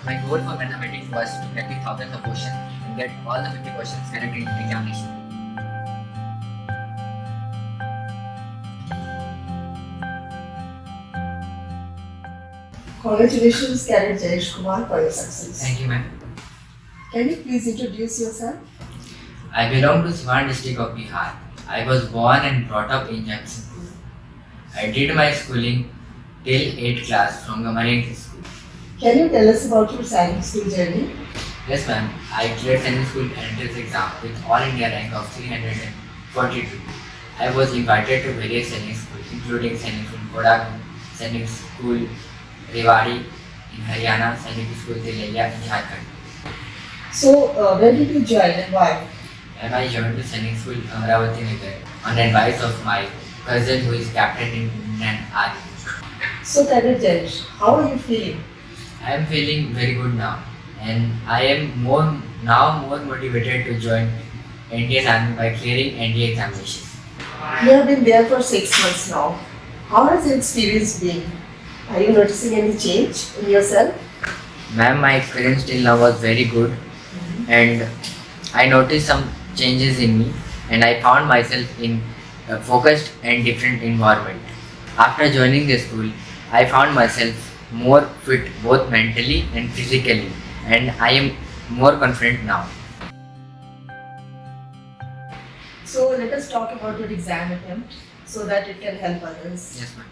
My goal for mathematics was to practice thousands of questions and get all the 50 questions correct in examination. Congratulations, Cadet Jayesh Kumar, for your success. Thank you, ma'am. Can you please introduce yourself? I belong to Siwan district of Bihar. I was born and brought up in Jamshedpur. I did my schooling till 8th class from Sainik School. Can you tell us about your Sainik School journey? Yes, ma'am. I cleared Sainik School entrance exam with all India rank of 342. I was invited to various Sainik schools, including Sainik School Kodak, Sainik School Rewari in Haryana, Sainik School Tilaiya in Jharkhand. So, where did you join and why? And I joined the Sainik School Amravati Nagar on the advice of my cousin who is captain in Indian Army. So, Cadet Jayesh, how are you feeling? I am feeling very good now, and I am more motivated to join Indian Army by clearing NDA examination. You have been there for 6 months now. How has the experience been? Are you noticing any change in yourself? Ma'am, my experience till now was very good, and I noticed some changes in me, and I found myself in a focused and different environment. After joining the school, I found myself more fit both mentally and physically, and I am more confident now. So, let us talk about your exam attempt so that it can help others. Yes, ma'am.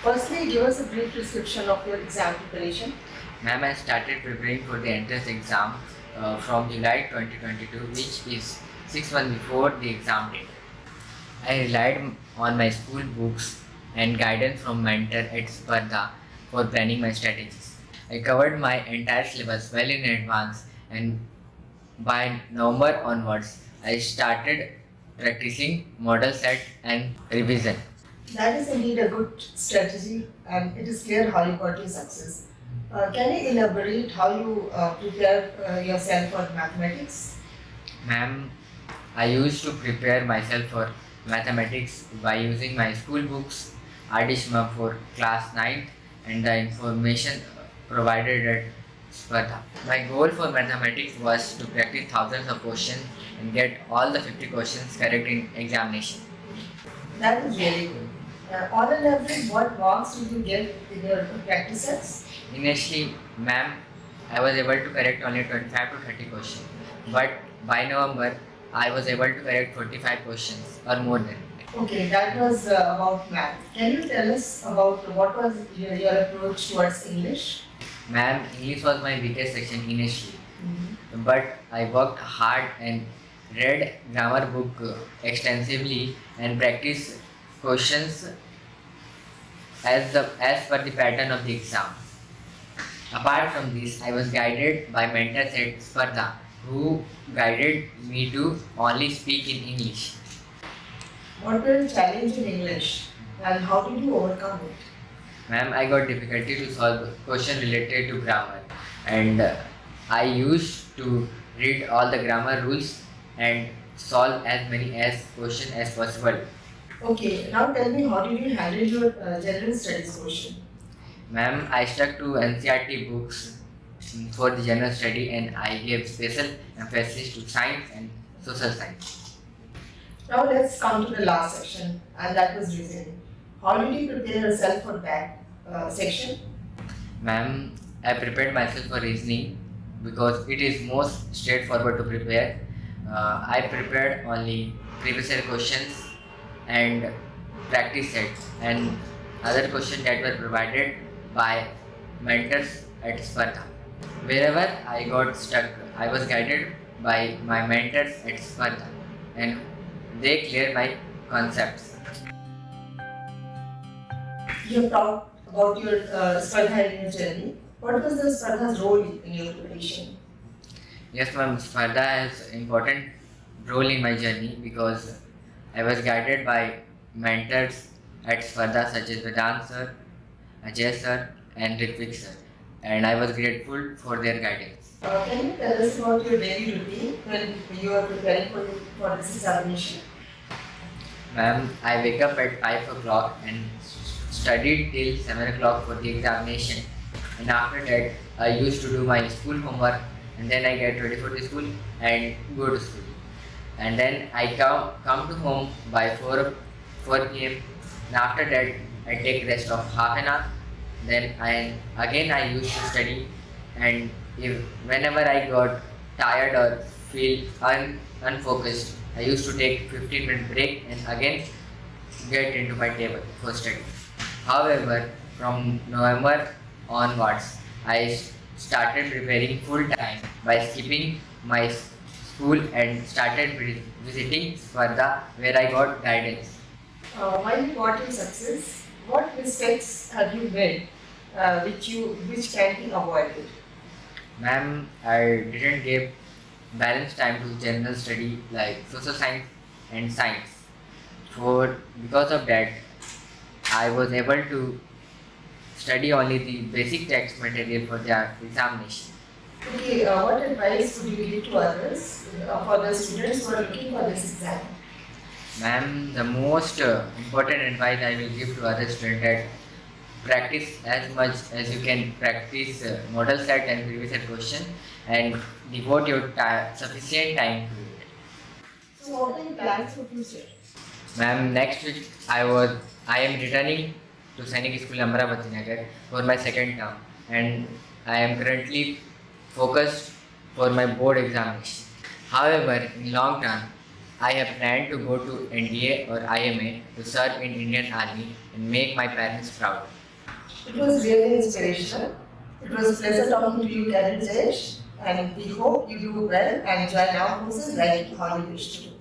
Firstly, give us a brief description of your exam preparation. Ma'am, I started preparing for the entrance exam from July 2022, which is 6 months before the exam date. I relied on my school books and guidance from mentor at Spardha for planning my strategies. I covered my entire syllabus well in advance, and by November onwards, I started practicing model set and revision. That is indeed a good strategy, and it is clear how you got your success. Can you elaborate how you prepare yourself for mathematics? Ma'am, I used to prepare myself for mathematics by using my school books, Adishma for class 9th, and the information provided at Spardha. My goal for mathematics was to practice thousands of questions and get all the 50 questions correct in examination. That is really good. On an average, what marks did you get in your practice sets? Initially, ma'am, I was able to correct only 25 to 30 questions, but by November, I was able to correct 45 questions or more than. Okay, that was about math. Can you tell us about what was your approach towards English? Ma'am, English was my weakest section initially, but I worked hard and read grammar book extensively and practiced questions as per the pattern of the exam. Apart from this, I was guided by mentors at Spardha who guided me to only speak in English. What were the challenges in English and how did you overcome it? Ma'am, I got difficulty to solve question related to grammar, and I used to read all the grammar rules and solve as many as question as possible. Okay, now tell me how did you handle your general studies question? Ma'am, I stuck to NCRT books for the general study, and I gave special emphasis to science and social science. Now let's come to the last section, and that was reasoning. How did you prepare yourself for that section? Ma'am, I prepared myself for reasoning because it is most straightforward to prepare. I prepared only previous year questions and practice sets and other questions that were provided by mentors at Spardha. Wherever I got stuck, I was guided by my mentors at Spardha, and they cleared my concepts. You have talked about your Spardha in your journey. What was the Spardha's role in your preparation? Yes, ma'am, Spardha has important role in my journey because I was guided by mentors at Spardha such as Vedant sir, Ajay sir, and Ritvik sir, and I was grateful for their guidance. Can you tell us about your daily routine when you are preparing for this examination? Ma'am, I wake up at 5 o'clock and studied till 7 o'clock for the examination, and after that I used to do my school homework, and then I get ready for the school and go to school. And then I come to home by 4 p.m. And after that, I take rest of half an hour. Then I used to study, and if whenever I got tired or feel unfocused, I used to take 15-minute break and again get into my table for study. However, from November onwards, I started preparing full time by skipping my school and started visiting Spardha where I got guidance. While you got your success, what mistakes have you made which can be avoided? Ma'am, I didn't give balanced time to general study like social science and science. For because of that, I was able to study only the basic text material for the examination. Okay, what advice would you give to others for the students who are looking for this exam? Ma'am, the most important advice I will give to other students that practice as much as you can practice model set and previous year question and devote your sufficient time to it. So, what are your plans for future? Ma'am, next week I am returning to Sainik School Amravati Nagar for my second term, and I am currently focused for my board examination. However, in long term, I have planned to go to NDA or IMA to serve in Indian Army and make my parents proud. It was really inspirational. It was a pleasure talking to you, Cadet Jayesh, and we hope you do well and join our forces like how you wish to do.